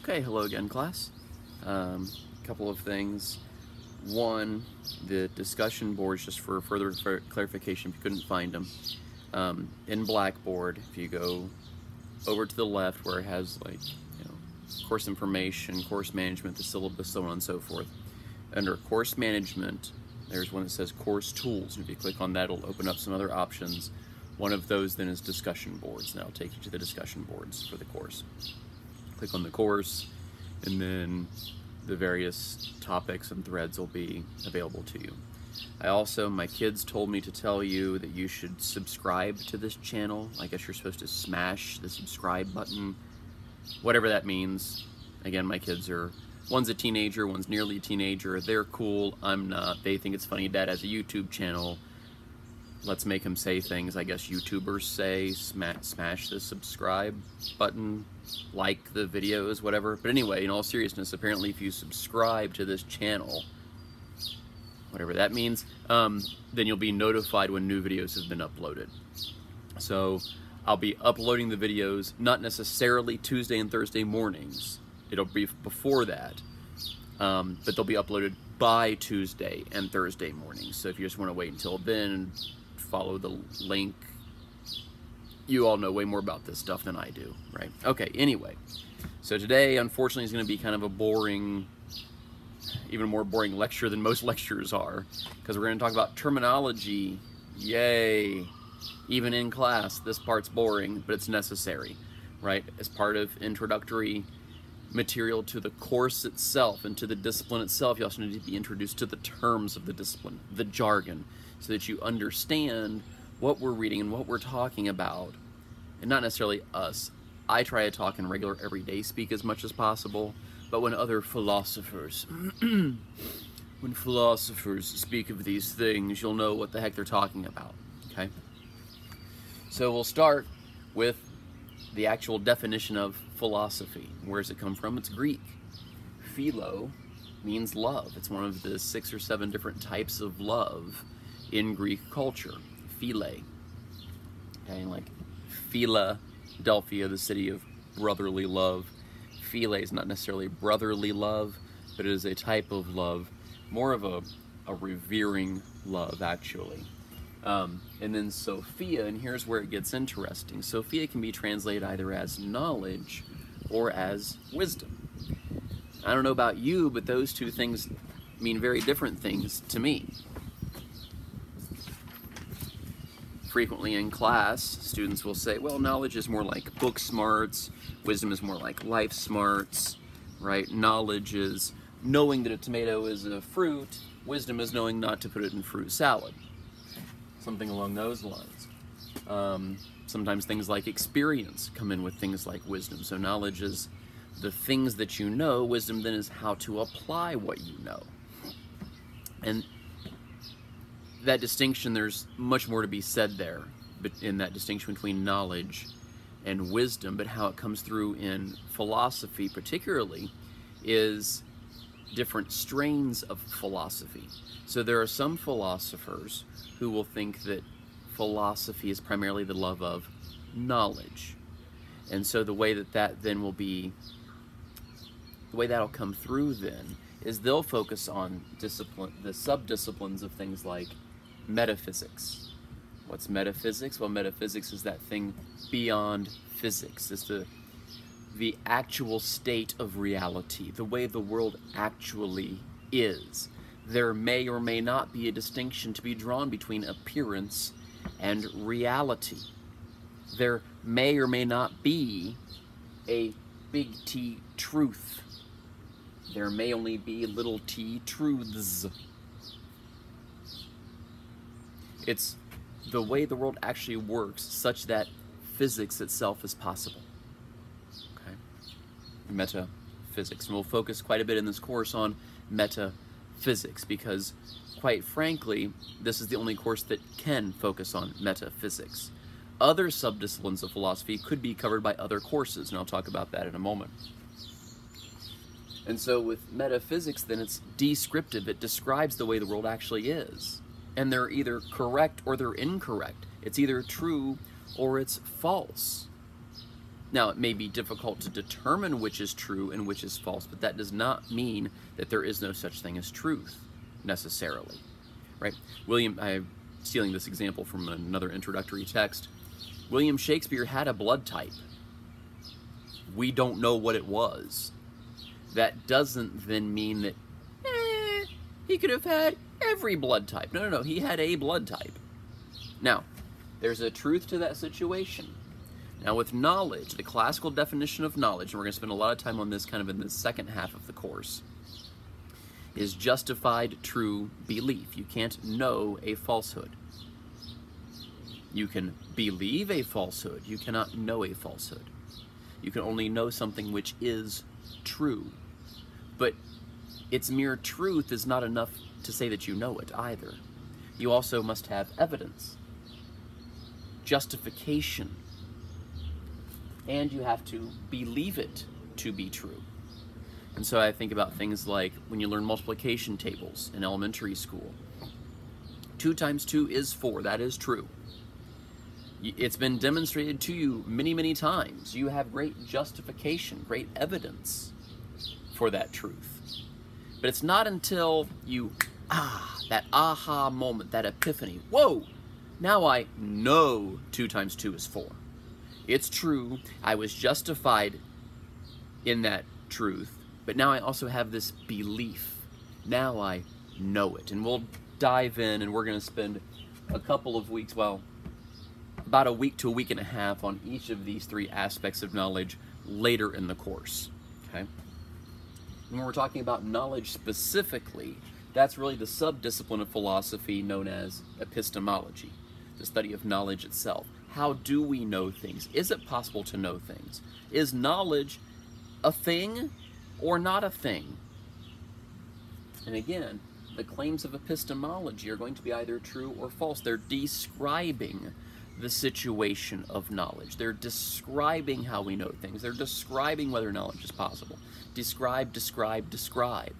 Okay, hello again, class. Couple of things. One, the discussion boards, just for further clarification, if you couldn't find them. In Blackboard, if you go over to the left where it has course information, course management, the syllabus, so on and so forth. Under course management, there's one that says course tools. And if you click on that, it'll open up some other options. One of those then is discussion boards. And that'll take you to the discussion boards for the course. Click on the course, and then the various topics and threads will be available to you. My kids told me to tell you that you should subscribe to this channel. I guess you're supposed to smash the subscribe button, whatever that means. Again, my kids one's a teenager, one's nearly a teenager. They're cool, I'm not. They think it's funny Dad has a YouTube channel. Let's make him say things I guess YouTubers say. Smash the subscribe button, like the videos, whatever. But anyway, in all seriousness, apparently if you subscribe to this channel, whatever that means, then you'll be notified when new videos have been uploaded. So I'll be uploading the videos, not necessarily Tuesday and Thursday mornings. It'll be before that, but they'll be uploaded by Tuesday and Thursday mornings. So if you just want to wait until then and follow the link, you all know way more about this stuff than I do, right? Okay, anyway, so today unfortunately is going to be kind of a boring, even more boring lecture than most lectures are, because we're going to talk about terminology. Yay! Even in class, this part's boring, but it's necessary, right? As part of introductory material to the course itself and to the discipline itself, you also need to be introduced to the terms of the discipline, the jargon, so that you understand what we're reading and what we're talking about, and not necessarily us. I try to talk in regular everyday speak as much as possible, but when other philosophers, when philosophers speak of these things, you'll know what the heck they're talking about, okay? So we'll start with the actual definition of philosophy. Where does it come from? It's Greek. Philo means love. It's one of the 6 or 7 different types of love in Greek culture. Philae. Okay, like Philadelphia, the city of brotherly love. Philae is not necessarily brotherly love, but it is a type of love, more of a revering love, actually. And then Sophia, and here's where it gets interesting. Sophia can be translated either as knowledge or as wisdom. I don't know about you, but those two things mean very different things to me. Frequently in class, students will say, well, knowledge is more like book smarts, wisdom is more like life smarts, right? Knowledge is knowing that a tomato is a fruit, wisdom is knowing not to put it in fruit salad. Something along those lines. Sometimes things like experience come in with things like wisdom. So knowledge is the things that you know, wisdom then is how to apply what you know. And that distinction, there's much more to be said there, but in that distinction between knowledge and wisdom, but how it comes through in philosophy particularly is different strains of philosophy. So there are some philosophers who will think that philosophy is primarily the love of knowledge. And so the way that then will be, the way that'll come through then, is they'll focus on discipline, the sub-disciplines of things like metaphysics. What's metaphysics? Well, metaphysics is that thing beyond physics. It's the actual state of reality, the way the world actually is. There may or may not be a distinction to be drawn between appearance and reality. There may or may not be a big T truth. There may only be little t truths. It's the way the world actually works such that physics itself is possible. Okay? Metaphysics. And we'll focus quite a bit in this course on metaphysics because, quite frankly, this is the only course that can focus on metaphysics. Other subdisciplines of philosophy could be covered by other courses, and I'll talk about that in a moment. And so with metaphysics, then it's descriptive. It describes the way the world actually is. And they're either correct or they're incorrect. It's either true or it's false. Now, it may be difficult to determine which is true and which is false, but that does not mean that there is no such thing as truth, necessarily, right? I'm stealing this example from another introductory text. William Shakespeare had a blood type. We don't know what it was. That doesn't then mean that he could have had every blood type. No, no, no. He had a blood type. Now, there's a truth to that situation. Now, with knowledge, the classical definition of knowledge, and we're going to spend a lot of time on this kind of in the second half of the course, is justified true belief. You can't know a falsehood. You can believe a falsehood. You cannot know a falsehood. You can only know something which is true. But its mere truth is not enough to say that you know it either. You also must have evidence, justification, and you have to believe it to be true. And so I think about things like when you learn multiplication tables in elementary school. 2 times 2 is 4. That is true. It's been demonstrated to you many, many times. You have great justification, great evidence for that truth. But it's not until you, that aha moment, that epiphany. Whoa, now I know 2 times 2 is 4. It's true. I was justified in that truth. But now I also have this belief. Now I know it. And we'll dive in, and we're going to spend a couple of weeks, well, about a week to a week and a half on each of these 3 aspects of knowledge later in the course. Okay? When we're talking about knowledge specifically, that's really the subdiscipline of philosophy known as epistemology, the study of knowledge itself. How do we know things? Is it possible to know things? Is knowledge a thing or not a thing? And again, the claims of epistemology are going to be either true or false. They're describing the situation of knowledge. They're describing how we know things. They're describing whether knowledge is possible. Describe, describe, describe.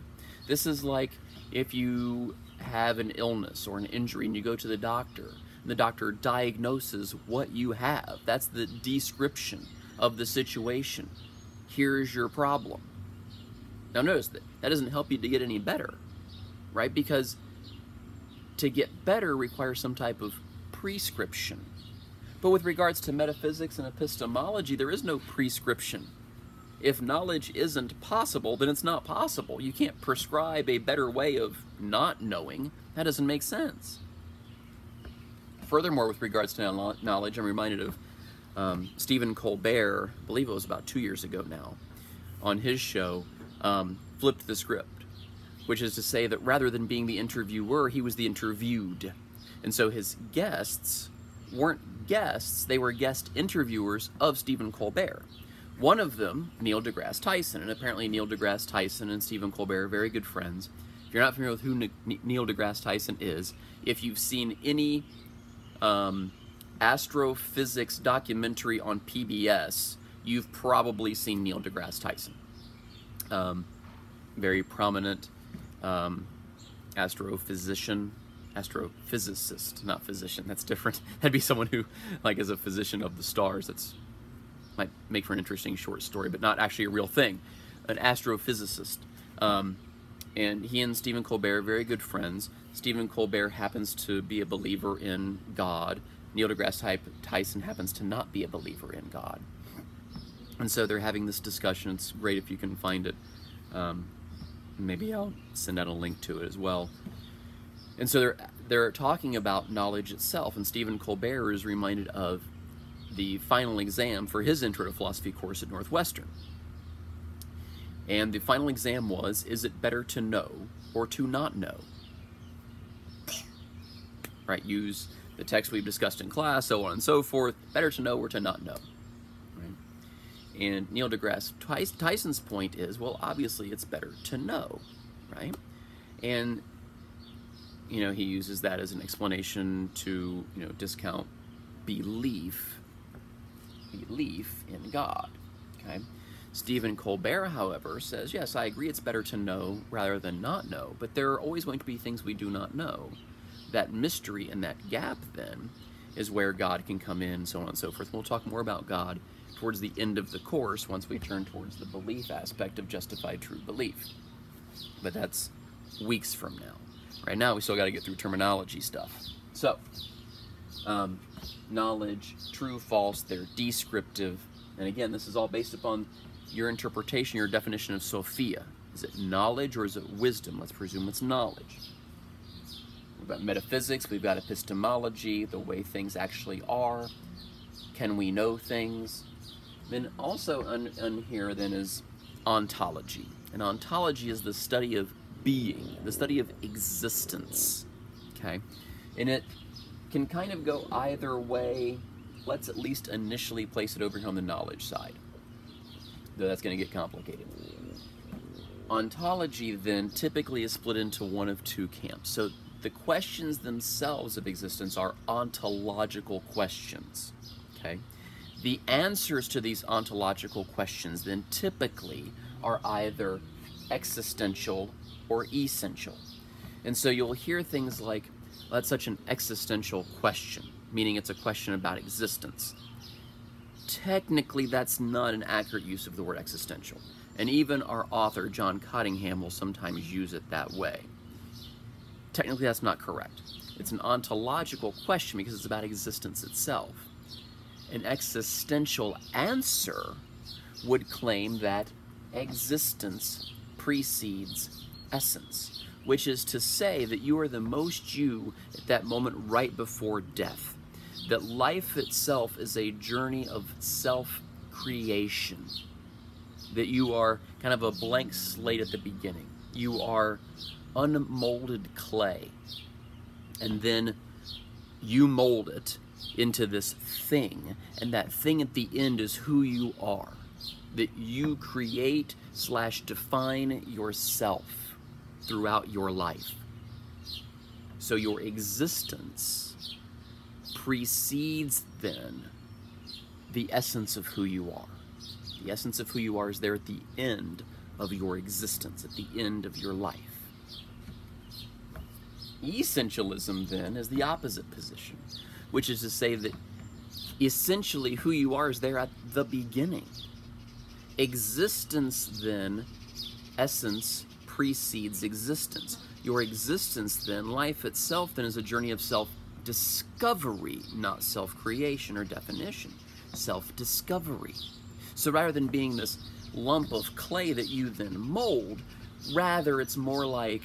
This is like if you have an illness or an injury and you go to the doctor, and the doctor diagnoses what you have. That's the description of the situation. Here's your problem. Now notice that doesn't help you to get any better, right? Because to get better requires some type of prescription. But with regards to metaphysics and epistemology, there is no prescription. If knowledge isn't possible, then it's not possible. You can't prescribe a better way of not knowing. That doesn't make sense. Furthermore, with regards to knowledge, I'm reminded of Stephen Colbert, I believe it was about 2 years ago now, on his show, flipped the script, which is to say that rather than being the interviewer, he was the interviewed. And so his guests weren't guests, they were guest interviewers of Stephen Colbert. One of them, Neil deGrasse Tyson, and apparently Neil deGrasse Tyson and Stephen Colbert are very good friends. If you're not familiar with who Neil deGrasse Tyson is, if you've seen any astrophysics documentary on PBS, you've probably seen Neil deGrasse Tyson. Very prominent astrophysicist, not physician, that's different. That'd be someone who, like, is a physician of the stars. That's might make for an interesting short story, but not actually a real thing. An astrophysicist. And he and Stephen Colbert are very good friends. Stephen Colbert happens to be a believer in God. Neil deGrasse Tyson happens to not be a believer in God. And so they're having this discussion. It's great if you can find it. Maybe I'll send out a link to it as well. And so they're talking about knowledge itself, and Stephen Colbert is reminded of the final exam for his Intro to Philosophy course at Northwestern. And the final exam was, is it better to know or to not know? Right, use the text we've discussed in class, so on and so forth. Better to know or to not know. Right? And Neil deGrasse Tyson's point is, well, obviously it's better to know, right? And, you know, he uses that as an explanation to, you know, discount belief in God, okay? Stephen Colbert, however, says, yes, I agree it's better to know rather than not know, but there are always going to be things we do not know. That mystery and that gap, then, is where God can come in, so on and so forth. We'll talk more about God towards the end of the course once we turn towards the belief aspect of justified true belief. But that's weeks from now. Right now, we still got to get through terminology stuff. So, knowledge, true, false, they're descriptive. And again, this is all based upon your interpretation, your definition of Sophia. Is it knowledge or is it wisdom? Let's presume it's knowledge. We've got metaphysics, we've got epistemology, the way things actually are. Can we know things? Then also on here then is ontology. And ontology is the study of being, the study of existence, okay? And it can kind of go either way. Let's at least initially place it over here on the knowledge side, though that's going to get complicated. Ontology then typically is split into one of two camps. So the questions themselves of existence are ontological questions, okay? The answers to these ontological questions then typically are either existential or essential. And so you'll hear things like, well, that's such an existential question, meaning it's a question about existence. Technically, that's not an accurate use of the word existential. And even our author, John Cottingham, will sometimes use it that way. Technically, that's not correct. It's an ontological question because it's about existence itself. An existential answer would claim that existence precedes essence, which is to say that you are the most you at that moment right before death. That life itself is a journey of self-creation. That you are kind of a blank slate at the beginning. You are unmolded clay. And then you mold it into this thing, and that thing at the end is who you are. That you create / define yourself throughout your life. So your existence precedes then the essence of who you are. The essence of who you are is there at the end of your existence, at the end of your life. Essentialism then is the opposite position, which is to say that essentially who you are is there at the beginning. Existence then, essence precedes existence. Your existence then, life itself then, is a journey of self-discovery, not self-creation or definition. Self-discovery. So rather than being this lump of clay that you then mold, rather it's more like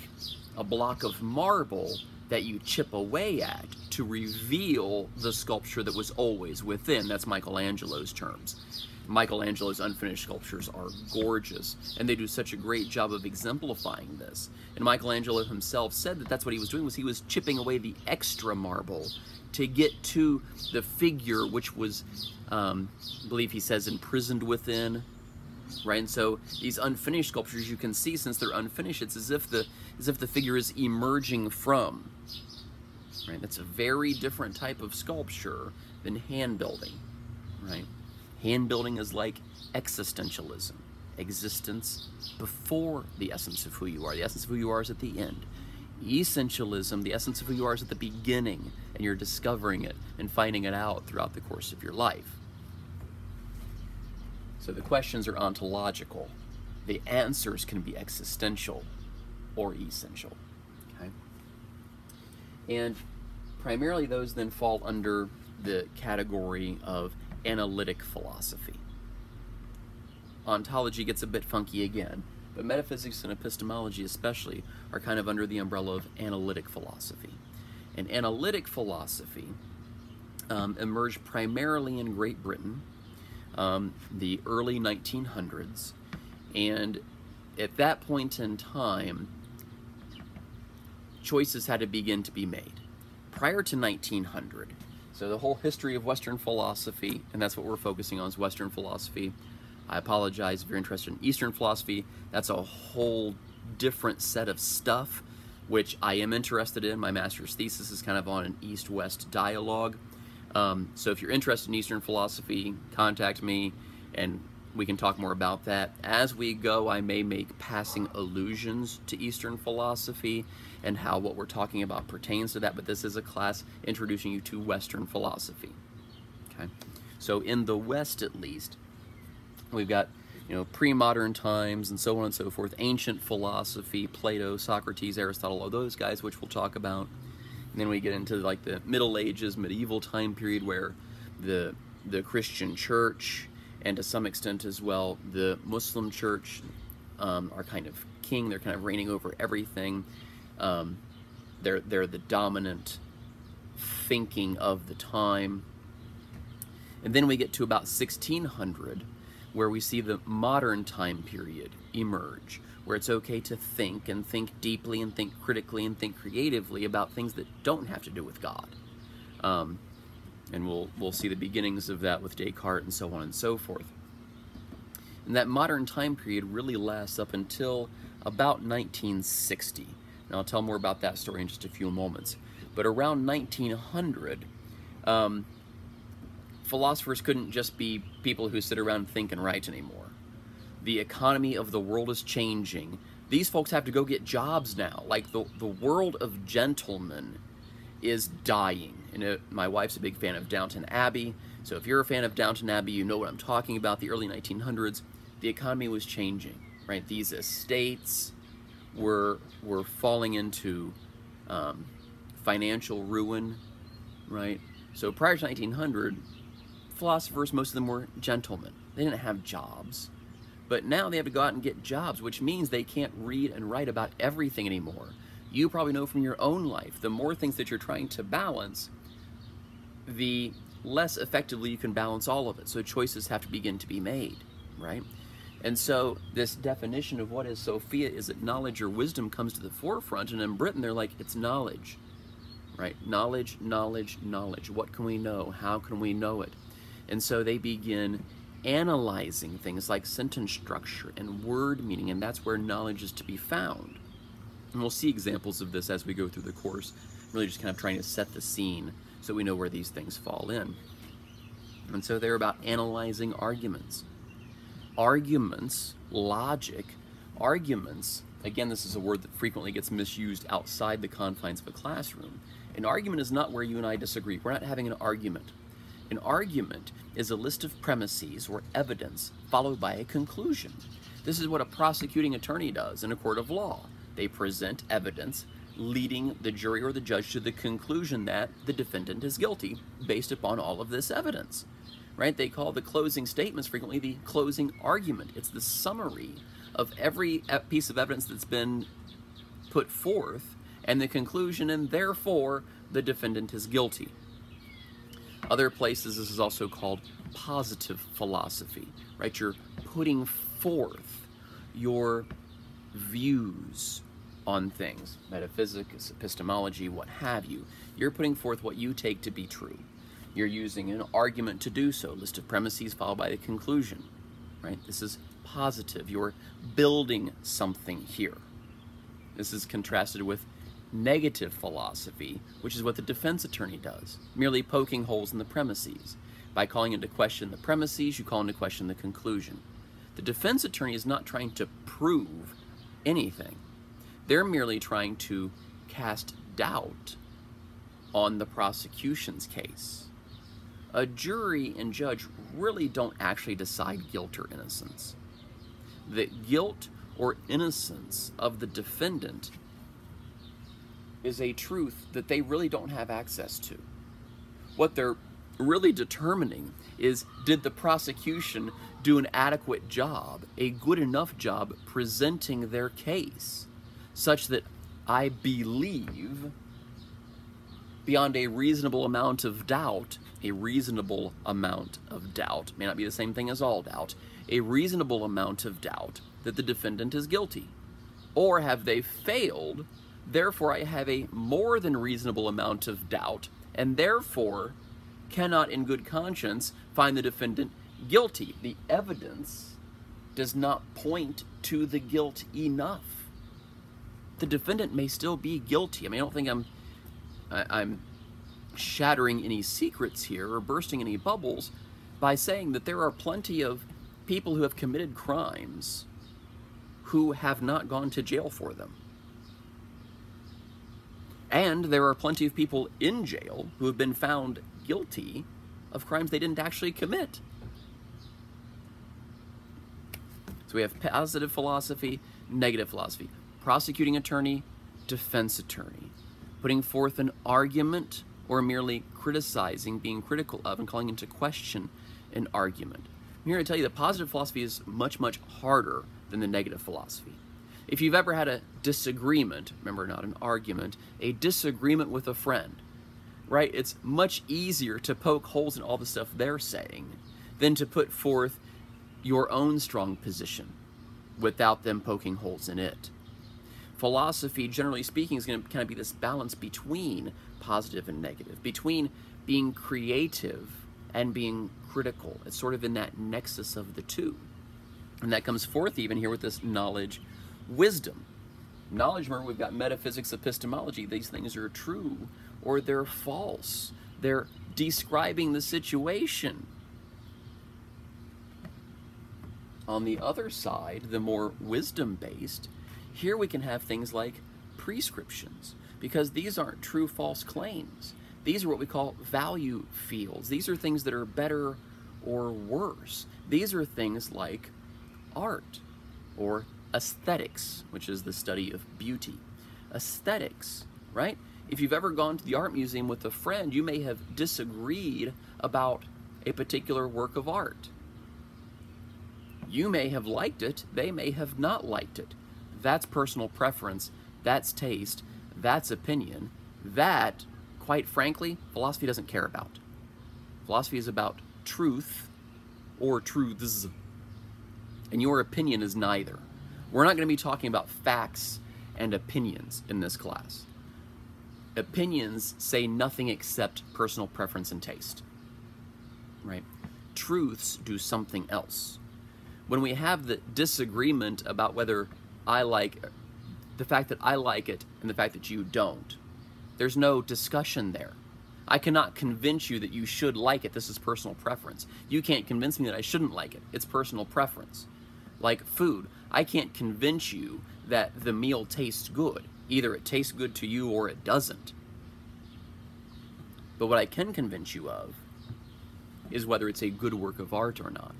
a block of marble that you chip away at to reveal the sculpture that was always within. That's Michelangelo's terms. Michelangelo's unfinished sculptures are gorgeous, and they do such a great job of exemplifying this. And Michelangelo himself said that that's what he was doing, was he was chipping away the extra marble to get to the figure which was, I believe he says, imprisoned within, right? And so these unfinished sculptures, you can see, since they're unfinished, it's as if the figure is emerging from, right? That's a very different type of sculpture than hand building, right? Hand building is like existentialism, existence before the essence of who you are. The essence of who you are is at the end. Essentialism, the essence of who you are is at the beginning, and you're discovering it and finding it out throughout the course of your life. So the questions are ontological. The answers can be existential or essential. Okay? And primarily those then fall under the category of analytic philosophy. Ontology gets a bit funky again, but metaphysics and epistemology especially are kind of under the umbrella of analytic philosophy. And analytic philosophy emerged primarily in Great Britain, the early 1900s, and at that point in time, choices had to begin to be made. Prior to 1900, so the whole history of Western philosophy, and that's what we're focusing on, is Western philosophy. I apologize if you're interested in Eastern philosophy. That's a whole different set of stuff, which I am interested in. My master's thesis is kind of on an East-West dialogue. So if you're interested in Eastern philosophy, contact me, and we can talk more about that. As we go, I may make passing allusions to Eastern philosophy and how what we're talking about pertains to that, but this is a class introducing you to Western philosophy. Okay? So in the West, at least, We've got, pre-modern times and so on and so forth, ancient philosophy, Plato, Socrates, Aristotle, all those guys, which we'll talk about. And then we get into like the Middle Ages, medieval time period, where the Christian church, and to some extent as well, the Muslim church are kind of king. They're kind of reigning over everything. They're the dominant thinking of the time. And then we get to about 1600, where we see the modern time period emerge, where it's okay to think and think deeply and think critically and think creatively about things that don't have to do with God. And we'll see the beginnings of that with Descartes and so on and so forth. And that modern time period really lasts up until about 1960. And I'll tell more about that story in just a few moments. But around 1900, philosophers couldn't just be people who sit around and think and write anymore. The economy of the world is changing. These folks have to go get jobs now. Like the world of gentlemen is dying. My wife's a big fan of Downton Abbey, so if you're a fan of Downton Abbey, you know what I'm talking about. The early 1900s, the economy was changing, right? These estates were falling into financial ruin, right? So prior to 1900, philosophers, most of them were gentlemen. They didn't have jobs. But now they have to go out and get jobs, which means they can't read and write about everything anymore. You probably know from your own life, the more things that you're trying to balance, the less effectively you can balance all of it. So choices have to begin to be made, right? And so this definition of what is Sophia, is it knowledge or wisdom, comes to the forefront. And in Britain, they're like, it's knowledge, right? Knowledge, knowledge, knowledge. What can we know? How can we know it? And so they begin analyzing things like sentence structure and word meaning, and that's where knowledge is to be found. And we'll see examples of this as we go through the course, really just kind of trying to set the scene so we know where these things fall in. And so they're about analyzing arguments. Arguments, logic, arguments, again, this is a word that frequently gets misused outside the confines of a classroom. An argument is not where you and I disagree. We're not having an argument. An argument is a list of premises or evidence followed by a conclusion. This is what a prosecuting attorney does in a court of law. They present evidence leading the jury or the judge to the conclusion that the defendant is guilty based upon all of this evidence, right? They call the closing statements frequently the closing argument. It's the summary of every piece of evidence that's been put forth and the conclusion, and therefore the defendant is guilty. Other places, this is also called positive philosophy, right? You're putting forth your views on things, metaphysics, epistemology, what have you. You're putting forth what you take to be true. You're using an argument to do so, list of premises followed by the conclusion, right? This is positive. You're building something here. This is contrasted with negative philosophy, which is what the defense attorney does, merely poking holes in the premises. By calling into question the premises, you call into question the conclusion. The defense attorney is not trying to prove anything. They're merely trying to cast doubt on the prosecution's case. A jury and judge really don't actually decide guilt or innocence. The guilt or innocence of the defendant is a truth that they really don't have access to. What they're really determining is, did the prosecution do an adequate job, a good enough job presenting their case, such that I believe beyond a reasonable amount of doubt, may not be the same thing as all doubt, a reasonable amount of doubt that the defendant is guilty? Or have they failed? Therefore, I have a more than reasonable amount of doubt, and therefore cannot in good conscience find the defendant guilty. The evidence does not point to the guilt enough. The defendant may still be guilty. I mean, I don't think I'm shattering any secrets here or bursting any bubbles by saying that there are plenty of people who have committed crimes who have not gone to jail for them. And there are plenty of people in jail who have been found guilty of crimes they didn't actually commit. So we have positive philosophy, negative philosophy. Prosecuting attorney, defense attorney. Putting forth an argument or merely criticizing, being critical of, and calling into question an argument. I'm here to tell you that positive philosophy is much, much harder than the negative philosophy. If you've ever had a disagreement, remember, not an argument, a disagreement with a friend, right? It's much easier to poke holes in all the stuff they're saying than to put forth your own strong position without them poking holes in it. Philosophy, generally speaking, is going to kind of be this balance between positive and negative, between being creative and being critical. It's sort of in that nexus of the two. And that comes forth even here with this knowledge, wisdom. Knowledge, remember, we've got metaphysics, epistemology. These things are true or they're false. They're describing the situation. On the other side, the more wisdom-based, here we can have things like prescriptions, because these aren't true false claims. These are what we call value fields. These are things that are better or worse. These are things like art or aesthetics, which is the study of beauty. Aesthetics, right? If you've ever gone to the art museum with a friend, you may have disagreed about a particular work of art. You may have liked it, they may have not liked it. That's personal preference, that's taste, that's opinion. That, quite frankly, philosophy doesn't care about. Philosophy is about truth or truths, and your opinion is neither. We're not going to be talking about facts and opinions in this class. Opinions say nothing except personal preference and taste, right? Truths do something else. When we have the disagreement about whether I like, the fact that I like it and the fact that you don't, there's no discussion there. I cannot convince you that you should like it. This is personal preference. You can't convince me that I shouldn't like it. It's personal preference. Like food, I can't convince you that the meal tastes good. Either it tastes good to you or it doesn't. But what I can convince you of is whether it's a good work of art or not.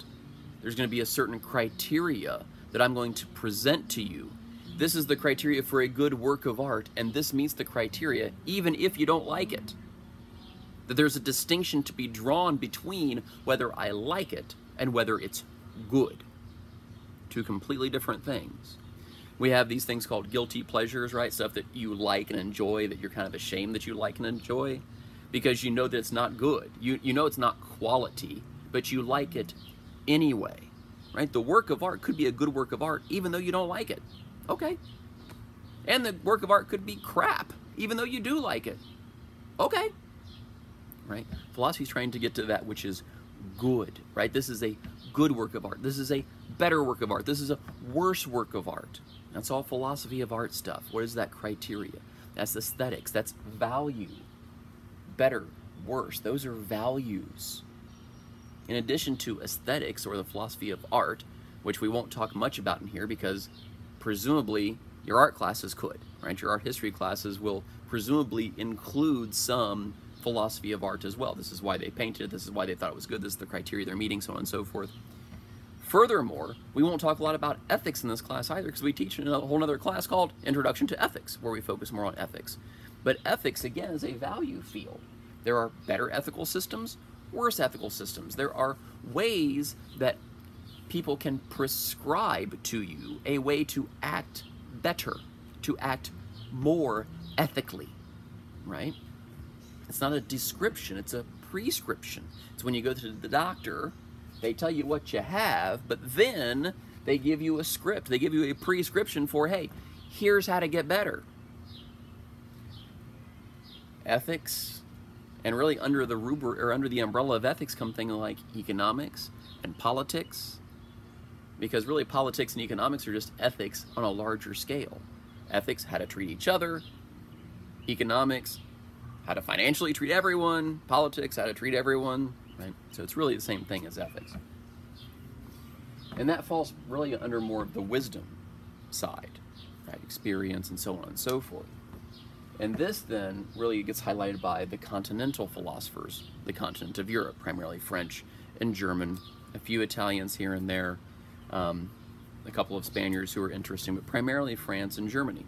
There's going to be a certain criteria that I'm going to present to you. This is the criteria for a good work of art, and this meets the criteria even if you don't like it. That there's a distinction to be drawn between whether I like it and whether it's good. Two completely different things. We have these things called guilty pleasures, right? Stuff that you like and enjoy, that you're kind of ashamed that you like and enjoy, because you know that it's not good. You know it's not quality, but you like it anyway, right? The work of art could be a good work of art even though you don't like it. Okay. And the work of art could be crap even though you do like it. Okay. Right? Philosophy is trying to get to that which is good, right? This is a good work of art. This is a better work of art. This is a worse work of art. That's all philosophy of art stuff. What is that criteria? That's aesthetics. That's value. Better, worse. Those are values. In addition to aesthetics, or the philosophy of art, which we won't talk much about in here because presumably your art classes could, right? Your art history classes will presumably include some philosophy of art as well. This is why they painted, this is why they thought it was good, this is the criteria they're meeting, so on and so forth. Furthermore, we won't talk a lot about ethics in this class either, because we teach in a whole other class called Introduction to Ethics, where we focus more on ethics. But ethics, again, is a value field. There are better ethical systems, worse ethical systems. There are ways that people can prescribe to you a way to act better, to act more ethically, right? It's not a description, it's a prescription. It's when you go to the doctor, they tell you what you have, but then they give you a script. They give you a prescription for, hey, here's how to get better. Ethics, and really under the rubric or under the umbrella of ethics come things like economics and politics, because really politics and economics are just ethics on a larger scale. Ethics, how to treat each other. Economics, how to financially treat everyone. Politics, how to treat everyone. Right? So it's really the same thing as ethics. And that falls really under more of the wisdom side, right? Experience and so on and so forth. And this then really gets highlighted by the continental philosophers, the continent of Europe, primarily French and German, a few Italians here and there. a couple of Spaniards who are interesting, but primarily France and Germany.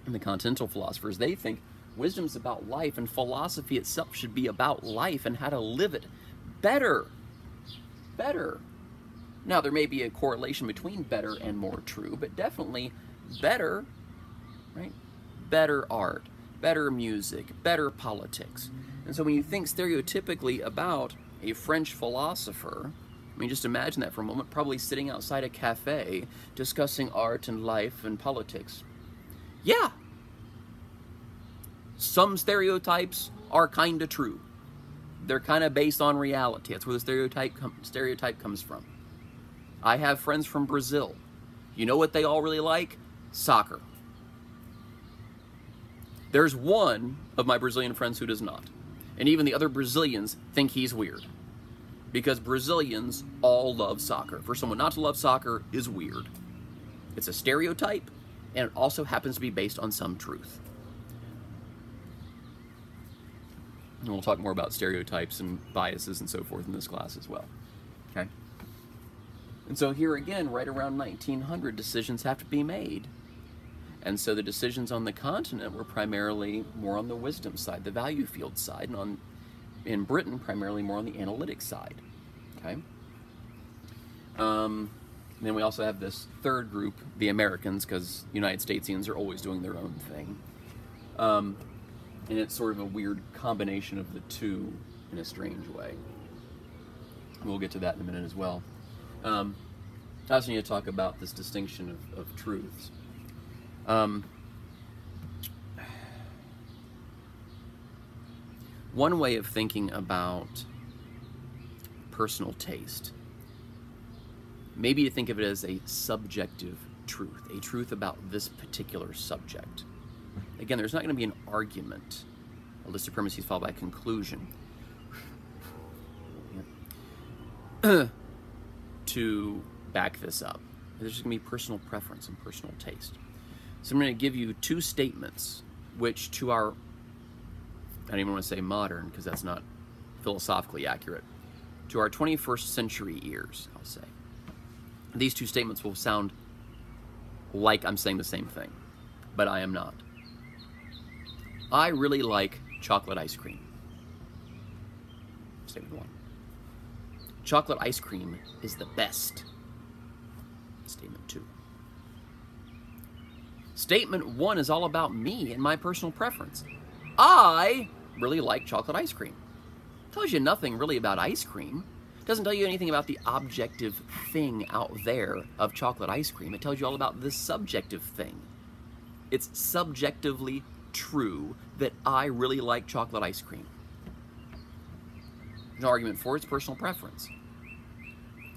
And the continental philosophers, they think wisdom's about life, and philosophy itself should be about life and how to live it better. Better. Now, there may be a correlation between better and more true, but definitely better, right? Better art, better music, better politics. And so when you think stereotypically about a French philosopher, I mean, just imagine that for a moment, probably sitting outside a cafe discussing art and life and politics. Yeah, some stereotypes are kind of true. They're kind of based on reality. That's where the stereotype comes from. I have friends from Brazil. You know what they all really like? Soccer. There's one of my Brazilian friends who does not. And even the other Brazilians think he's weird. Because Brazilians all love soccer. For someone not to love soccer is weird. It's a stereotype, and it also happens to be based on some truth. And we'll talk more about stereotypes and biases and so forth in this class as well. Okay? And so here again, right around 1900, decisions have to be made. And so the decisions on the continent were primarily more on the wisdom side, the value field side, and in Britain, primarily more on the analytic side. Okay? And then we also have this third group, the Americans, because United Statesians are always doing their own thing. And it's sort of a weird combination of the two in a strange way. We'll get to that in a minute as well. I also need to talk about this distinction of truths. One way of thinking about personal taste, maybe you think of it as a subjective truth, a truth about this particular subject. Again, there's not going to be an argument, a list of premises followed by a conclusion, to back this up. There's just going to be personal preference and personal taste. So I'm going to give you two statements, which to our, I don't even want to say modern, because that's not philosophically accurate, to our 21st century ears, I'll say. These two statements will sound like I'm saying the same thing, but I am not. I really like chocolate ice cream. Statement one. Chocolate ice cream is the best. Statement two. Statement one is all about me and my personal preference. I really like chocolate ice cream. Tells you nothing really about ice cream. Doesn't tell you anything about the objective thing out there of chocolate ice cream. It tells you all about this subjective thing. It's subjectively true that I really like chocolate ice cream. There's no argument for it. It's personal preference.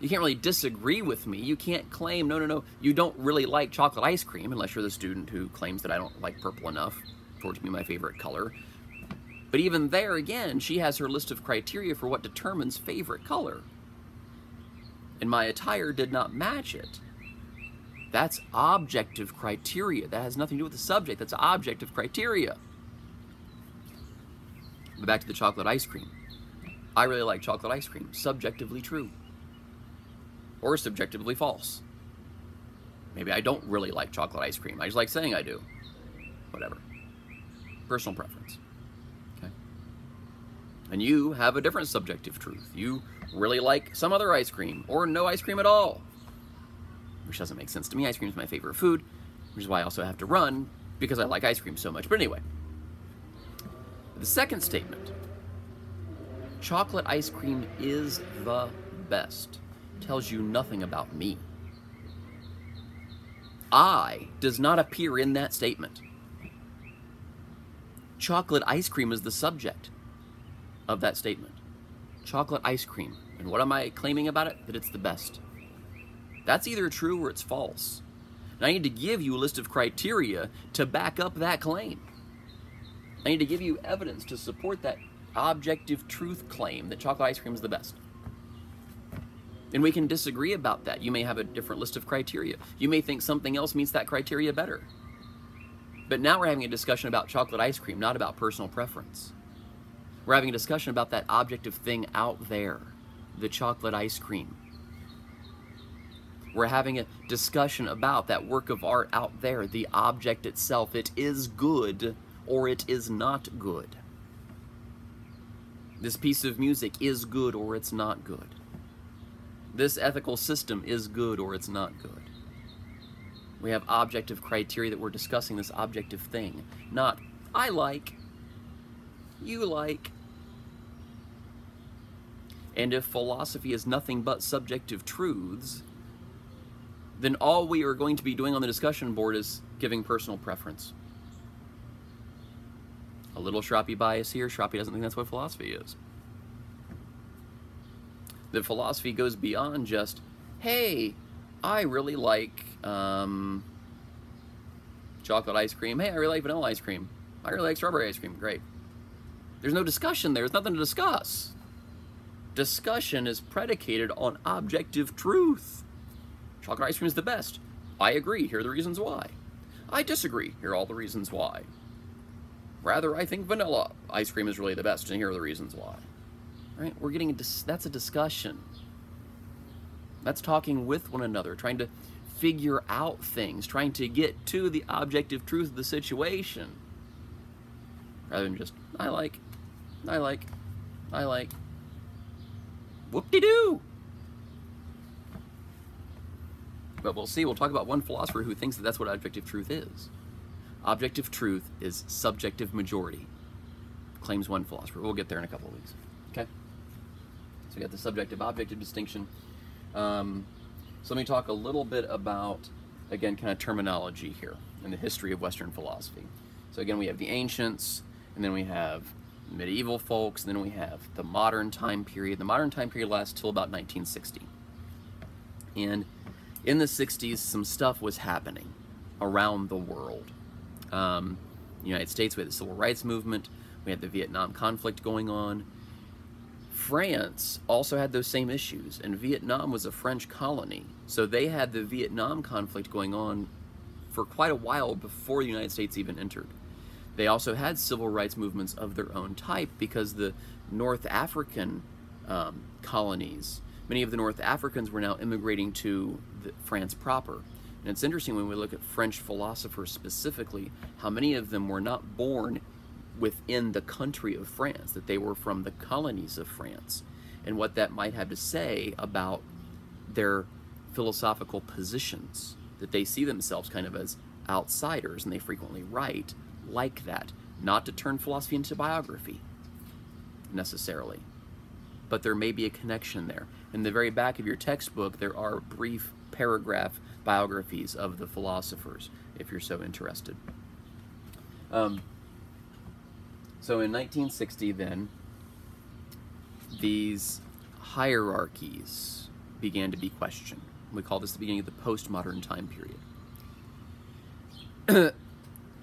You can't really disagree with me. You can't claim, no, you don't really like chocolate ice cream, unless you're the student who claims that I don't like purple enough for it to be my favorite color. But even there, again, she has her list of criteria for what determines favorite color. And my attire did not match it. That's objective criteria. That has nothing to do with the subject. That's objective criteria. But back to the chocolate ice cream. I really like chocolate ice cream. Subjectively true. Or subjectively false. Maybe I don't really like chocolate ice cream. I just like saying I do. Whatever. Personal preference. Okay? And you have a different subjective truth. You really like some other ice cream, or no ice cream at all. Which doesn't make sense to me. Ice cream is my favorite food, which is why I also have to run, because I like ice cream so much. But anyway, the second statement, chocolate ice cream is the best, tells you nothing about me. I does not appear in that statement. Chocolate ice cream is the subject of that statement. Chocolate ice cream. And what am I claiming about it? That it's the best. That's either true or it's false. And I need to give you a list of criteria to back up that claim. I need to give you evidence to support that objective truth claim that chocolate ice cream is the best. And we can disagree about that. You may have a different list of criteria. You may think something else meets that criteria better. But now we're having a discussion about chocolate ice cream, not about personal preference. We're having a discussion about that objective thing out there, the chocolate ice cream. We're having a discussion about that work of art out there, the object itself. It is good or it is not good. This piece of music is good or it's not good. This ethical system is good or it's not good. We have objective criteria that we're discussing this objective thing. Not, I like, you like. And if philosophy is nothing but subjective truths, then all we are going to be doing on the discussion board is giving personal preference. A little Schrappe bias here. Schrappe doesn't think that's what philosophy is. The philosophy goes beyond just, hey, I really like chocolate ice cream. Hey, I really like vanilla ice cream. I really like strawberry ice cream. Great. There's no discussion there. There's nothing to discuss. Discussion is predicated on objective truth. Chocolate ice cream is the best. I agree. Here are the reasons why. I disagree. Here are all the reasons why. Rather, I think vanilla ice cream is really the best, and here are the reasons why. Right? We're getting that's a discussion. That's talking with one another, trying to figure out things, trying to get to the objective truth of the situation. Rather than just, I like. Whoop-de-doo! But we'll see, we'll talk about one philosopher who thinks that that's what objective truth is. Objective truth is subjective majority, claims one philosopher. We'll get there in a couple of weeks. Okay? So we got the subjective-objective distinction. So let me talk a little bit about, again, kind of terminology here in the history of Western philosophy. So again, we have the ancients, and then we have medieval folks, and then we have the modern time period. The modern time period lasts till about 1960. And in the 60s, some stuff was happening around the world. The United States, we had the Civil Rights Movement, we had the Vietnam conflict going on. France also had those same issues, and Vietnam was a French colony, so they had the Vietnam conflict going on for quite a while before the United States even entered. They also had civil rights movements of their own type because the North African colonies, many of the North Africans were now immigrating to France proper. And it's interesting when we look at French philosophers specifically, how many of them were not born within the country of France, that they were from the colonies of France, and what that might have to say about their philosophical positions, that they see themselves kind of as outsiders, and they frequently write like that. Not to turn philosophy into biography, necessarily, but there may be a connection there. In the very back of your textbook, there are brief paragraph biographies of the philosophers, if you're so interested. So in 1960, then, these hierarchies began to be questioned. We call this the beginning of the postmodern time period.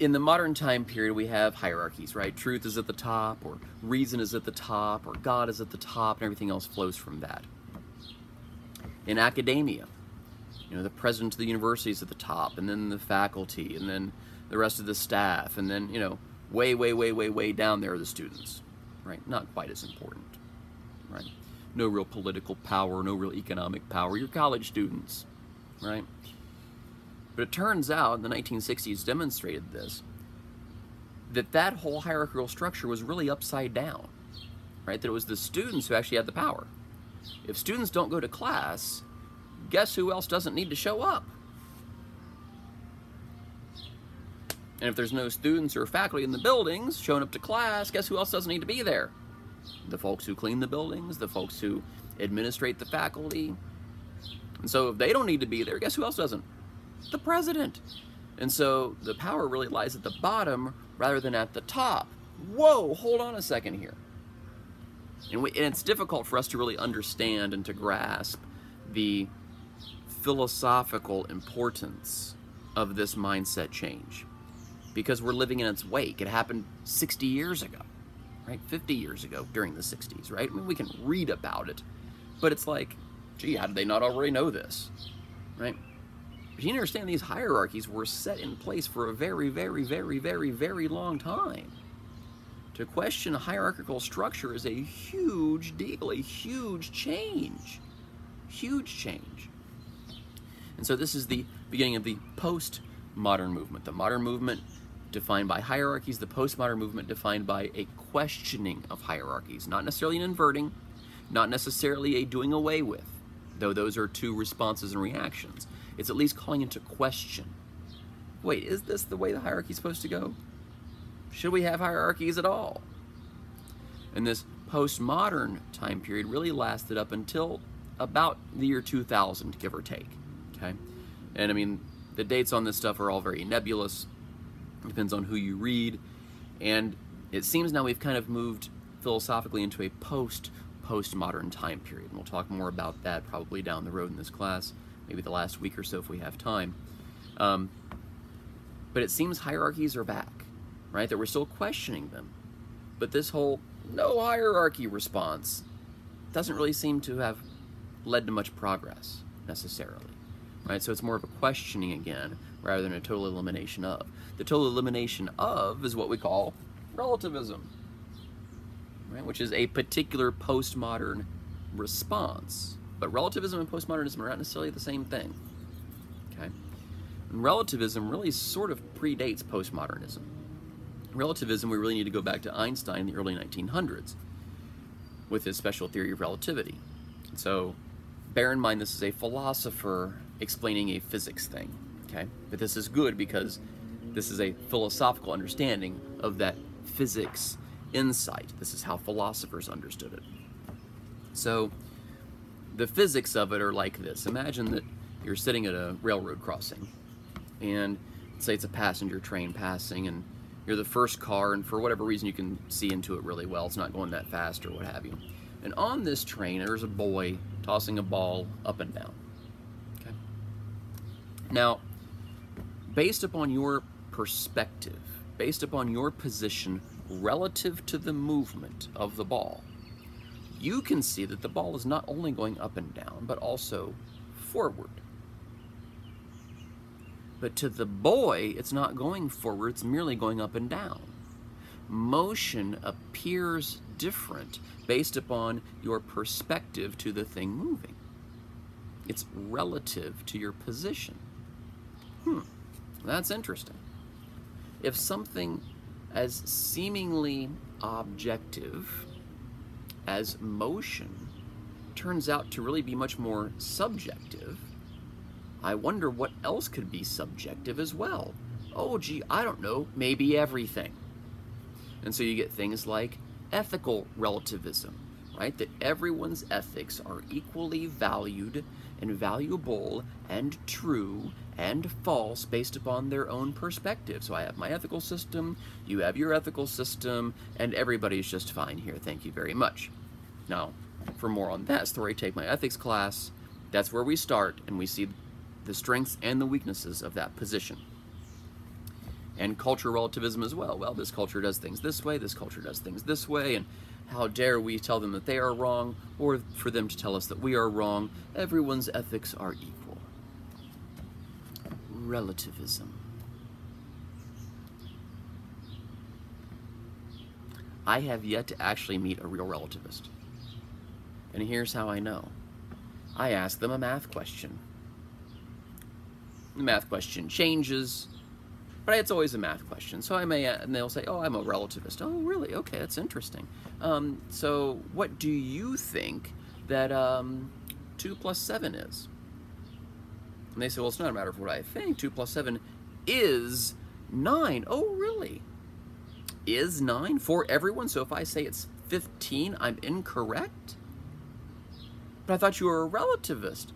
In the modern time period, we have hierarchies, right? Truth is at the top, or reason is at the top, or God is at the top, and everything else flows from that. In academia, you know, the president of the university is at the top, and then the faculty, and then the rest of the staff, and then, you know, way down there are the students, right? Not quite as important, right? No real political power, no real economic power. You're college students, right? But it turns out, the 1960s demonstrated this, that whole hierarchical structure was really upside down, right? That it was the students who actually had the power. If students don't go to class, guess who else doesn't need to show up? And if there's no students or faculty in the buildings showing up to class, guess who else doesn't need to be there? The folks who clean the buildings, the folks who administrate the faculty. And so if they don't need to be there, guess who else doesn't? The president. And so the power really lies at the bottom rather than at the top. Whoa, hold on a second here. And it's difficult for us to really understand and to grasp the philosophical importance of this mindset change, because we're living in its wake. It happened 60 years ago, right? 50 years ago during the 60s, right? I mean, we can read about it, but it's like, gee, how did they not already know this, right? But you understand these hierarchies were set in place for a very long time. To question a hierarchical structure is a huge deal, a huge change. Huge change. And so this is the beginning of the postmodern movement. The modern movement defined by hierarchies, the postmodern movement defined by a questioning of hierarchies, not necessarily an inverting, not necessarily a doing away with, though those are two responses and reactions. It's at least calling into question. Wait, is this the way the hierarchy is supposed to go? Should we have hierarchies at all? And this postmodern time period really lasted up until about the year 2000, give or take. Okay, and I mean, the dates on this stuff are all very nebulous. It depends on who you read, and it seems now we've kind of moved philosophically into a postmodern time period. And we'll talk more about that probably down the road in this class, maybe the last week or so if we have time. But it seems hierarchies are back, right? That we're still questioning them. But this whole no hierarchy response doesn't really seem to have led to much progress necessarily, right? So it's more of a questioning again rather than a total elimination of. The total elimination of is what we call relativism, right? Which is a particular postmodern response. But relativism and postmodernism are not necessarily the same thing, okay? And relativism really sort of predates postmodernism. Relativism, we really need to go back to Einstein in the early 1900s with his special theory of relativity. So bear in mind this is a philosopher explaining a physics thing, okay? But this is good because this is a philosophical understanding of that physics insight. This is how philosophers understood it. So the physics of it are like this. Imagine that you're sitting at a railroad crossing and say it's a passenger train passing and you're the first car, and for whatever reason you can see into it really well. It's not going that fast or what have you. And on this train, there's a boy tossing a ball up and down. Okay. Now, based upon your perspective, based upon your position relative to the movement of the ball, you can see that the ball is not only going up and down, but also forward. But to the boy, it's not going forward, it's merely going up and down. Motion appears different based upon your perspective to the thing moving. It's relative to your position. That's interesting. If something as seemingly objective as motion turns out to really be much more subjective, I wonder what else could be subjective as well. Oh, gee, I don't know, maybe everything. And so you get things like ethical relativism, right? That everyone's ethics are equally valued and valuable and true and false based upon their own perspective. So I have my ethical system, you have your ethical system, and everybody's just fine here. Thank you very much. Now, for more on that story, take my ethics class. That's where we start, and we see the strengths and the weaknesses of that position. And cultural relativism as well. Well, this culture does things this way, this culture does things this way, and how dare we tell them that they are wrong, or for them to tell us that we are wrong. Everyone's ethics are equal. Relativism. I have yet to actually meet a real relativist. And here's how I know. I ask them a math question. The math question changes, but it's always a math question. So I may, and they'll say, oh, I'm a relativist. Oh, really? Okay, that's interesting. So what do you think that 2 plus 7 is? And they say, well, it's not a matter of what I think. 2 plus 7 is 9. Oh, really? Is 9 for everyone? So if I say it's 15, I'm incorrect? But I thought you were a relativist,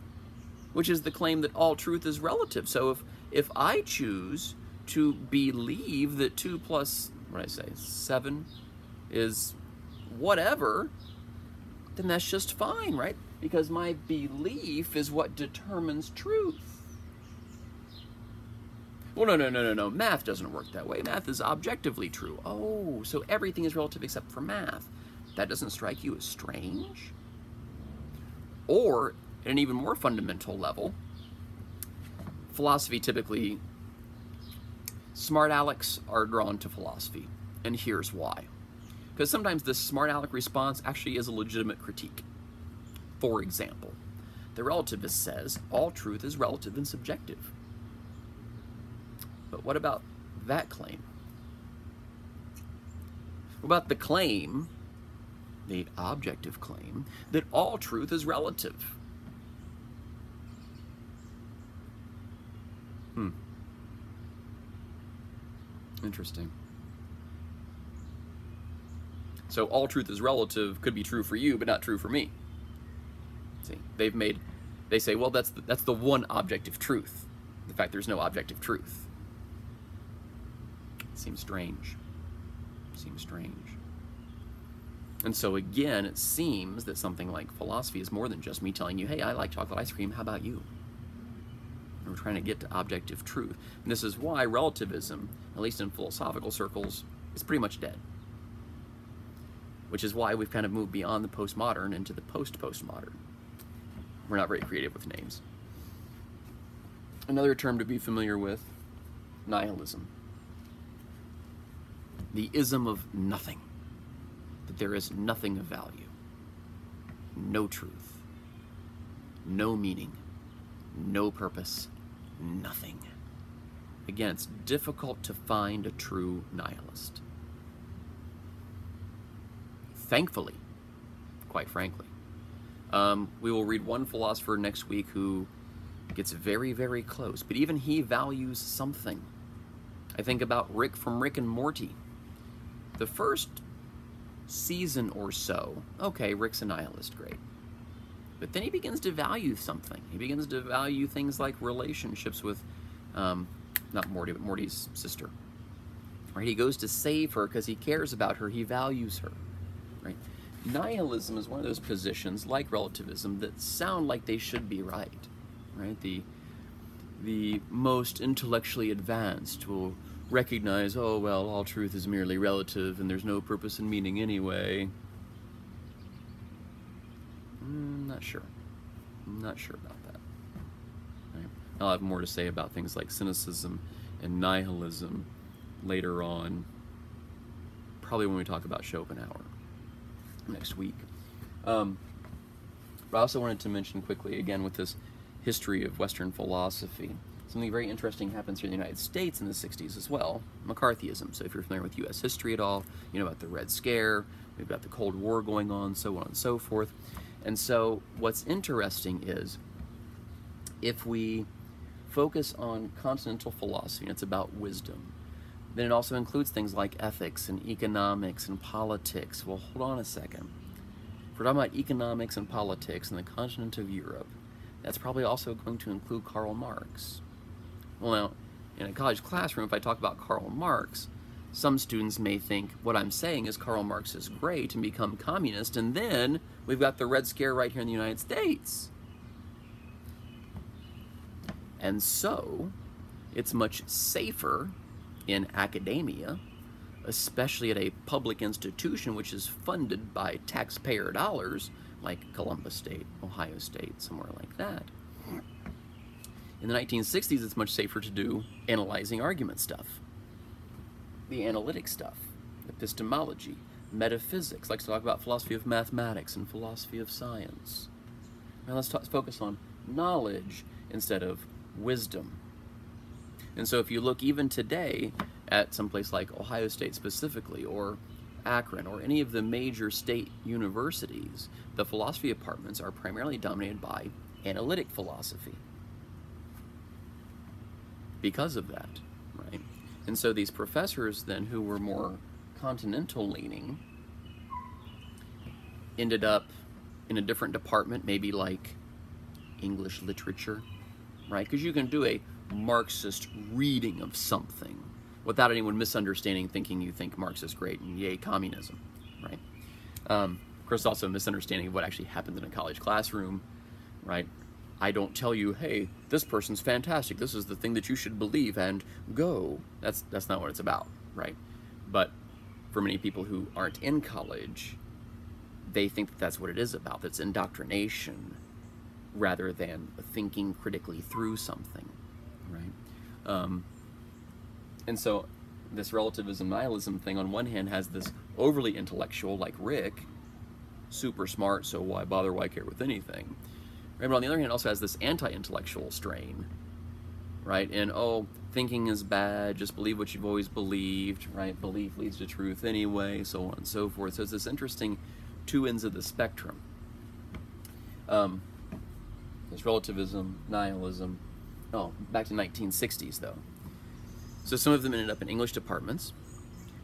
which is the claim that all truth is relative. So if I choose to believe that 2 plus, what did I say, 7 is whatever, then that's just fine, right? Because my belief is what determines truth. Well, no. Math doesn't work that way. Math is objectively true. Oh, so everything is relative except for math. That doesn't strike you as strange? Or, at an even more fundamental level, philosophy typically, smart alecks are drawn to philosophy, and here's why. Because sometimes this smart aleck response actually is a legitimate critique. For example, The relativist says all truth is relative and subjective. But what about that claim? What about the claim, the objective claim, that all truth is relative? Interesting. So all truth is relative could be true for you, but not true for me. See, they say, well, that's the one objective truth. In fact, there's no objective truth. Seems strange. Seems strange. And so again, it seems that something like philosophy is more than just me telling you, hey, I like chocolate ice cream, how about you? And we're trying to get to objective truth. And this is why relativism, at least in philosophical circles, is pretty much dead. Which is why we've kind of moved beyond the postmodern into the post-postmodern. We're not very creative with names. Another term to be familiar with, nihilism. The ism of nothing. That there is nothing of value. No truth. No meaning. No purpose. Nothing. Again, it's difficult to find a true nihilist. Thankfully, quite frankly. We will read one philosopher next week who gets very, very close, but even he values something. I think about Rick from Rick and Morty. The first season or so, okay, Rick's a nihilist, great. But then he begins to value something. He begins to value things like relationships with, not Morty, but Morty's sister. Right? He goes to save her because he cares about her, he values her. Right? Nihilism is one of those positions, like relativism, that sound like they should be right. Right? The most intellectually advanced will recognize, oh, well, all truth is merely relative and there's no purpose and meaning anyway. Not sure. I'm not sure about that. Right? I'll have more to say about things like cynicism and nihilism later on, probably when we talk about Schopenhauer next week. But I also wanted to mention quickly, again, with this history of Western philosophy, something very interesting happens here in the United States in the 60s as well, McCarthyism. So if you're familiar with U.S. history at all, you know about the Red Scare, we've got the Cold War going on, so on and so forth. And so what's interesting is, if we focus on continental philosophy, and it's about wisdom, then it also includes things like ethics and economics and politics. Well, hold on a second. If we're talking about economics and politics in the continent of Europe, that's probably also going to include Karl Marx. Well, now, in a college classroom, if I talk about Karl Marx, some students may think what I'm saying is Karl Marx is great and become communist, and then we've got the Red Scare right here in the United States. And so, it's much safer in academia, especially at a public institution which is funded by taxpayer dollars, like Columbus State, Ohio State, somewhere like that. In the 1960s, it's much safer to do analyzing argument stuff, the analytic stuff, epistemology, metaphysics. Likes to talk about philosophy of mathematics and philosophy of science. Now let's focus on knowledge instead of wisdom. And so if you look even today at some place like Ohio State specifically, or Akron, or any of the major state universities, the philosophy departments are primarily dominated by analytic philosophy. Because of that, right? And so these professors then, who were more continental leaning, ended up in a different department, maybe like English literature, right? Because you can do a Marxist reading of something without anyone misunderstanding, thinking you think Marx is great and yay communism, right? Of course, also a misunderstanding of what actually happens in a college classroom, right? I don't tell you, hey, this person's fantastic, this is the thing that you should believe and go. That's not what it's about, right? But for many people who aren't in college, they think that that's what it is about. That's indoctrination rather than thinking critically through something, right? And so this relativism nihilism thing on one hand has this overly intellectual, like Rick, super smart, so why bother, why care with anything? right? But on the other hand, it also has this anti-intellectual strain, right? And, oh, thinking is bad, just believe what you've always believed, right? Belief leads to truth anyway, so on and so forth. So it's this interesting two ends of the spectrum. There's relativism, nihilism. Oh, back to 1960s, though. So some of them ended up in English departments.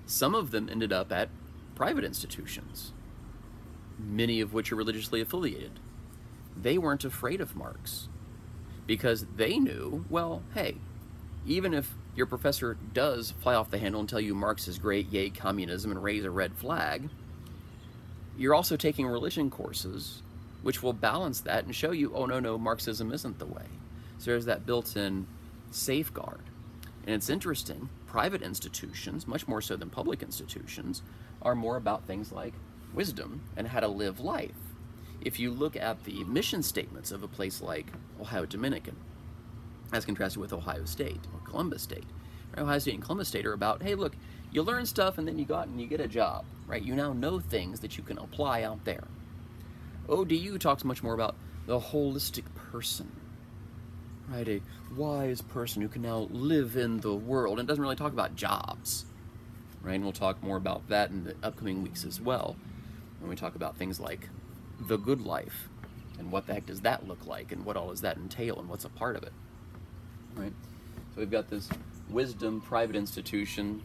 Some of them ended up at private institutions, many of which are religiously affiliated. They weren't afraid of Marx because they knew, well, hey, even if your professor does fly off the handle and tell you Marx is great, yay, communism, and raise a red flag, you're also taking religion courses which will balance that and show you, oh, no, Marxism isn't the way. So there's that built-in safeguard. And it's interesting, private institutions, much more so than public institutions, are more about things like wisdom and how to live life. If you look at the mission statements of a place like Ohio Dominican, as contrasted with Ohio State or Columbus State, right? Ohio State and Columbus State are about, hey, look, you learn stuff and then you go out and you get a job, right? You now know things that you can apply out there. ODU talks much more about the holistic person, right? A wise person who can now live in the world, and doesn't really talk about jobs, right? And we'll talk more about that in the upcoming weeks as well, when we talk about things like the good life, and what the heck does that look like, and what all does that entail, and what's a part of it, right? So we've got this wisdom private institution,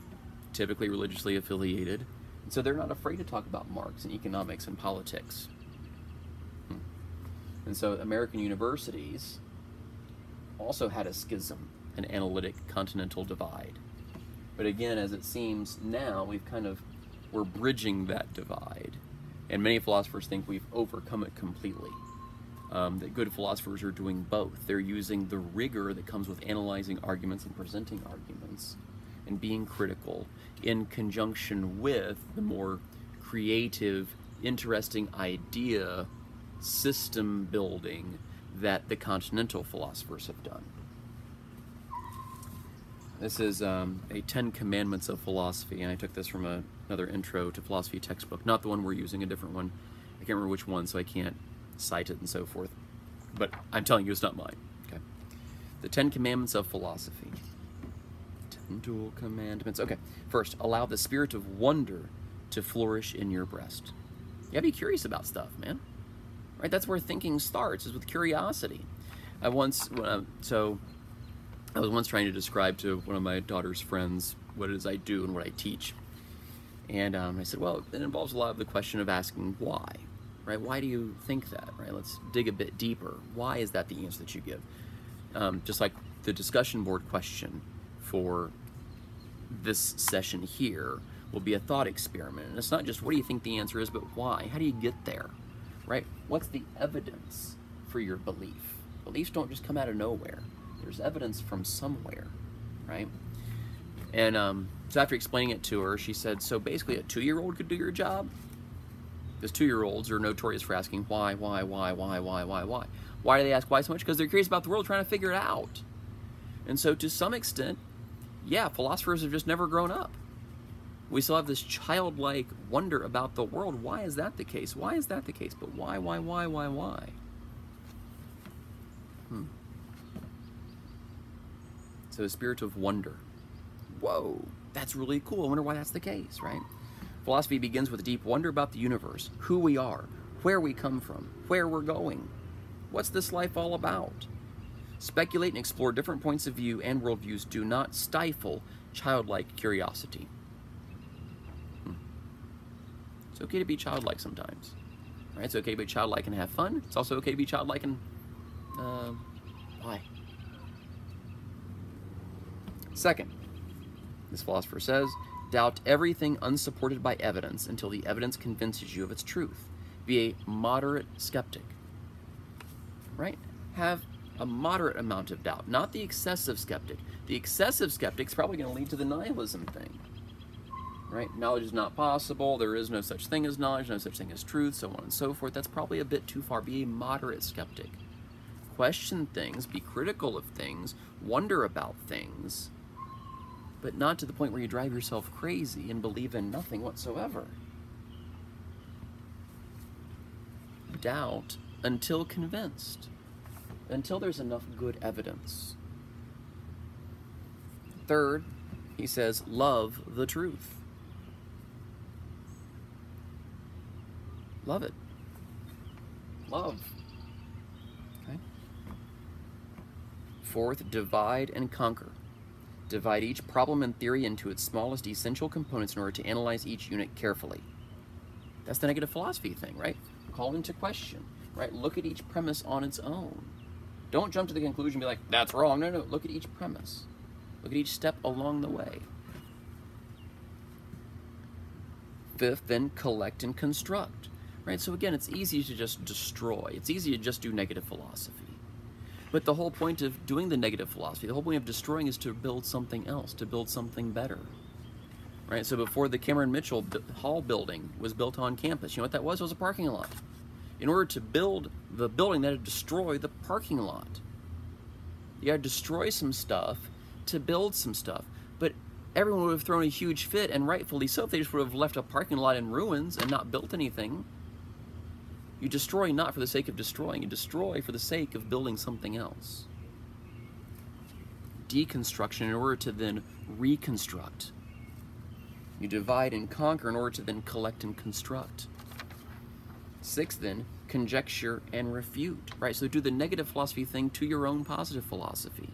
typically religiously affiliated, and so they're not afraid to talk about Marx and economics and politics. And so American universities also had a schism, an analytic continental divide. But again, as it seems now, we're bridging that divide. And many philosophers think we've overcome it completely. That good philosophers are doing both. They're using the rigor that comes with analyzing arguments and presenting arguments and being critical in conjunction with the more creative, interesting idea system building that the continental philosophers have done. This is a 10 Commandments of Philosophy, and I took this from another intro to philosophy textbook, not the one we're using, a different one. I can't remember which one, so I can't cite it and so forth. But I'm telling you, it's not mine. Okay. The 10 Commandments of Philosophy. 10 dual commandments. Okay. First, allow the spirit of wonder to flourish in your breast. You gotta be curious about stuff, man. Right? That's where thinking starts, is with curiosity. I was once trying to describe to one of my daughter's friends what it is I do and what I teach. And I said, well, it involves a lot of the question of asking why, right? Why do you think that, right? Let's dig a bit deeper. Why is that the answer that you give? Just like the discussion board question for this session here will be a thought experiment. And it's not just what do you think the answer is, but why? How do you get there, right? What's the evidence for your belief? Beliefs don't just come out of nowhere. There's evidence from somewhere, right? And so after explaining it to her, she said, so basically a 2-year-old could do your job? Because 2-year-olds are notorious for asking why? Why do they ask why so much? Because they're curious about the world, trying to figure it out. And so to some extent, yeah, philosophers have just never grown up. We still have this childlike wonder about the world. Why is that the case? Why is that the case? But why? So the spirit of wonder. Whoa, that's really cool. I wonder why that's the case, right? Philosophy begins with a deep wonder about the universe, who we are, where we come from, where we're going. What's this life all about? Speculate and explore different points of view and worldviews do not stifle childlike curiosity. It's okay to be childlike sometimes, right? It's okay to be childlike and have fun. It's also okay to be childlike and, why? Second, this philosopher says, doubt everything unsupported by evidence until the evidence convinces you of its truth. Be a moderate skeptic, right? Have a moderate amount of doubt, not the excessive skeptic. The excessive skeptic's probably going to lead to the nihilism thing, right? Knowledge is not possible. There is no such thing as knowledge, no such thing as truth, so on and so forth. That's probably a bit too far. Be a moderate skeptic. Question things, be critical of things, wonder about things, but not to the point where you drive yourself crazy and believe in nothing whatsoever. Doubt until convinced. until there's enough good evidence. Third, he says, love the truth. Love it. Love. Okay. Fourth, divide and conquer. Divide each problem and theory into its smallest essential components in order to analyze each unit carefully. That's the negative philosophy thing, right? Call into question, right? Look at each premise on its own. Don't jump to the conclusion and be like, that's wrong. No, no, look at each premise. Look at each step along the way. Fifth, then collect and construct, right? So again, it's easy to just destroy. It's easy to just do negative philosophy. But the whole point of doing the negative philosophy, the whole point of destroying is to build something else, to build something better. Right? So before the Cameron Mitchell Hall building was built on campus, you know what that was? It was a parking lot. In order to build the building, they had to destroy the parking lot. You had to destroy some stuff to build some stuff. But everyone would have thrown a huge fit, and rightfully so, if they just would have left a parking lot in ruins and not built anything. You destroy not for the sake of destroying, you destroy for the sake of building something else. Deconstruction in order to then reconstruct. You divide and conquer in order to then collect and construct. Sixth, then, conjecture and refute, right? So do the negative philosophy thing to your own positive philosophy,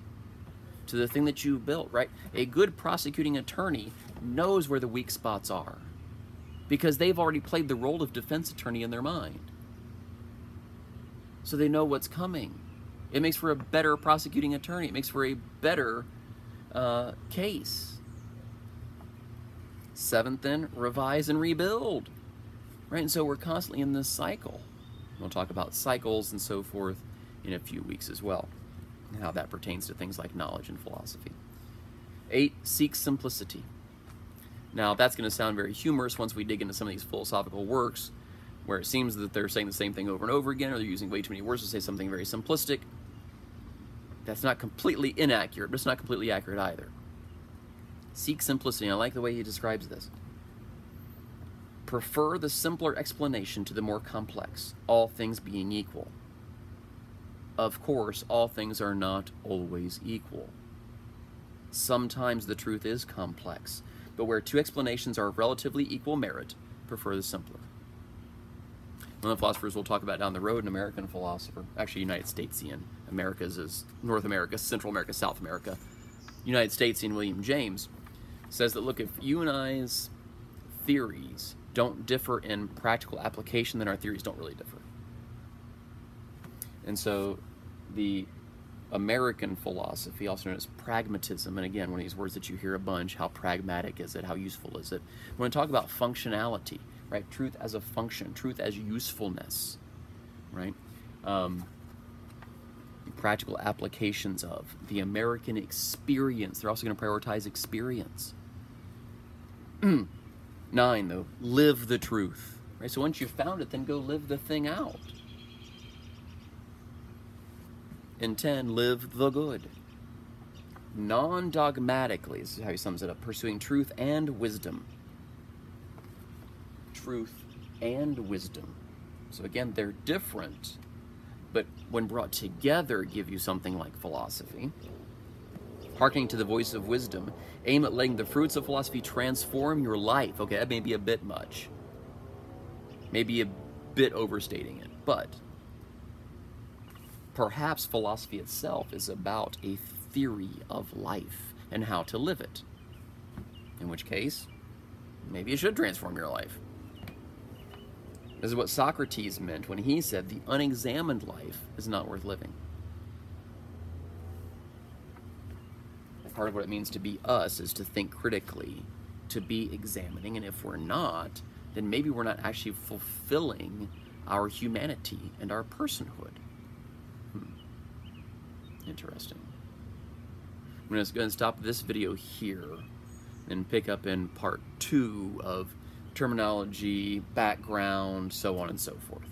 to the thing that you built, right? A good prosecuting attorney knows where the weak spots are because they've already played the role of defense attorney in their mind. So they know what's coming. It makes for a better prosecuting attorney. It makes for a better case. Seventh, then, revise and rebuild. Right? And so we're constantly in this cycle. We'll talk about cycles and so forth in a few weeks as well, and how that pertains to things like knowledge and philosophy. 8, seek simplicity. Now, that's going to sound very humorous once we dig into some of these philosophical works, where it seems that they're saying the same thing over and over again, or they're using way too many words to say something very simplistic. That's not completely inaccurate, but it's not completely accurate either. Seek simplicity. I like the way he describes this. Prefer the simpler explanation to the more complex, all things being equal. Of course, all things are not always equal. Sometimes the truth is complex, but where two explanations are of relatively equal merit, prefer the simpler. One of the philosophers we'll talk about down the road, an American philosopher, actually United Statesian, America's is North America, Central America, South America, United Statesian William James, says that, look, if you and I's theories don't differ in practical application, then our theories don't really differ. And so the American philosophy, also known as pragmatism, and again, one of these words that you hear a bunch, how pragmatic is it, how useful is it? We're going to talk about functionality, right? Truth as a function, truth as usefulness, right? Practical applications of the American experience. They're also going to prioritize experience. 9, though, live the truth, right? So once you've found it, then go live the thing out. And 10, live the good. Non-dogmatically, this is how he sums it up, pursuing truth and wisdom. Truth and wisdom. So again, they're different, but when brought together give you something like philosophy. Hearkening to the voice of wisdom, aim at letting the fruits of philosophy transform your life. Okay, that may be a bit much. Maybe a bit overstating it, but perhaps philosophy itself is about a theory of life and how to live it. In which case, maybe it should transform your life. This is what Socrates meant when he said the unexamined life is not worth living. Part of what it means to be us is to think critically, to be examining, and if we're not, then maybe we're not actually fulfilling our humanity and our personhood. Interesting. I'm going to stop this video here and pick up in part 2 of terminology, background, so on and so forth.